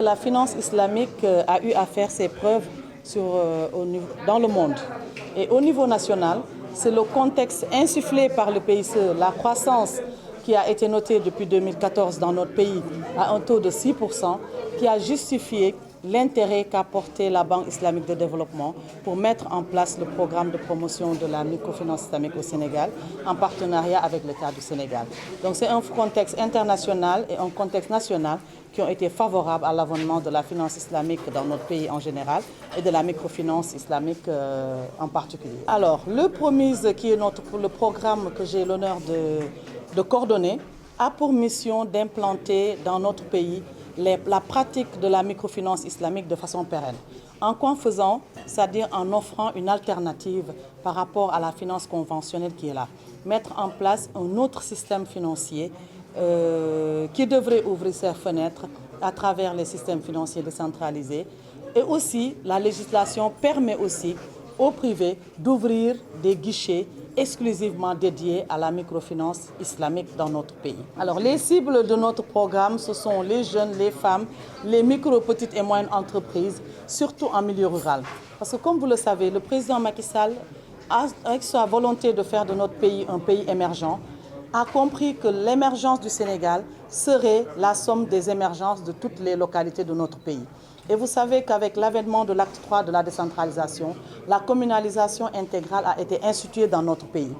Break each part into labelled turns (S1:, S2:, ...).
S1: La finance islamique a eu à faire ses preuves dans le monde. Et au niveau national, c'est le contexte insufflé par le PICE, la croissance qui a été notée depuis 2014 dans notre pays à un taux de 6%, qui a justifié l'intérêt qu'a porté la Banque islamique de développement pour mettre en place le programme de promotion de la microfinance islamique au Sénégal en partenariat avec l'État du Sénégal. Donc c'est un contexte international et un contexte national qui ont été favorables à l'avènement de la finance islamique dans notre pays en général et de la microfinance islamique en particulier. Alors, le Promise, qui est le programme que j'ai l'honneur de coordonner, a pour mission d'implanter dans notre pays la pratique de la microfinance islamique de façon pérenne. En quoi faisant, c'est-à-dire en offrant une alternative par rapport à la finance conventionnelle qui est là. Mettre en place un autre système financier qui devrait ouvrir ses fenêtres à travers les systèmes financiers décentralisés. Et aussi, la législation permet aussi au privé d'ouvrir des guichets exclusivement dédiés à la microfinance islamique dans notre pays. Alors, les cibles de notre programme, ce sont les jeunes, les femmes, les micro, petites et moyennes entreprises, surtout en milieu rural. Parce que comme vous le savez, le président Macky Sall, avec sa volonté de faire de notre pays un pays émergent, a compris que l'émergence du Sénégal serait la somme des émergences de toutes les localités de notre pays. Et vous savez qu'avec l'avènement de l'acte 3 de la décentralisation, la communalisation intégrale a été instituée dans notre pays.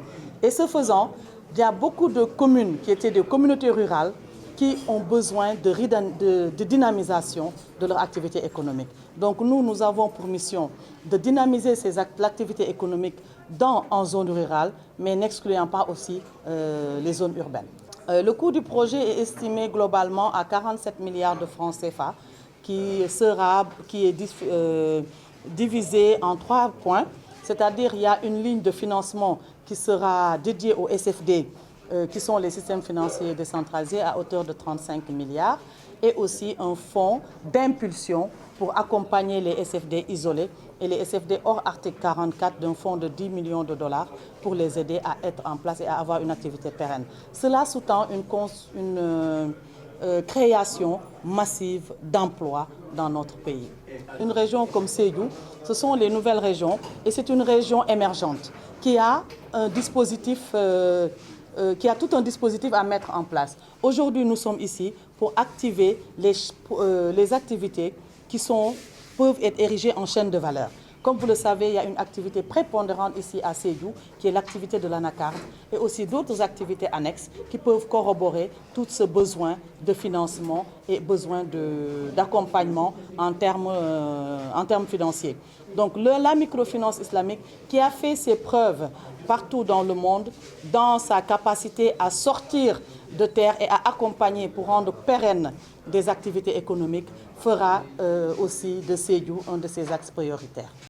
S1: Et ce faisant, il y a beaucoup de communes qui étaient des communautés rurales qui ont besoin de dynamisation de leur activité économique. Donc nous avons pour mission de dynamiser l'activité économique en zone rurale, mais n'excluant pas aussi les zones urbaines. Le coût du projet est estimé globalement à 47 milliards de francs CFA, qui est divisé en 3 points, c'est-à-dire il y a une ligne de financement qui sera dédiée aux SFD, qui sont les systèmes financiers décentralisés à hauteur de 35 milliards, et aussi un fonds d'impulsion pour accompagner les SFD isolés et les SFD hors article 44 d'un fonds de 10 millions de dollars pour les aider à être en place et à avoir une activité pérenne. Cela sous-tend une création massive d'emplois dans notre pays. Une région comme Sédhiou, ce sont les nouvelles régions et c'est une région émergente qui a tout un dispositif à mettre en place. Aujourd'hui, nous sommes ici pour activer les activités qui peuvent être érigées en chaîne de valeur. Comme vous le savez, il y a une activité prépondérante ici à Sédhiou, qui est l'activité de l'anacarde, et aussi d'autres activités annexes qui peuvent corroborer tout ce besoin de financement et besoin d'accompagnement en termes financiers. Donc la microfinance islamique qui a fait ses preuves partout dans le monde, dans sa capacité à sortir de terre et à accompagner pour rendre pérennes des activités économiques, fera aussi de Sédhiou un de ses axes prioritaires.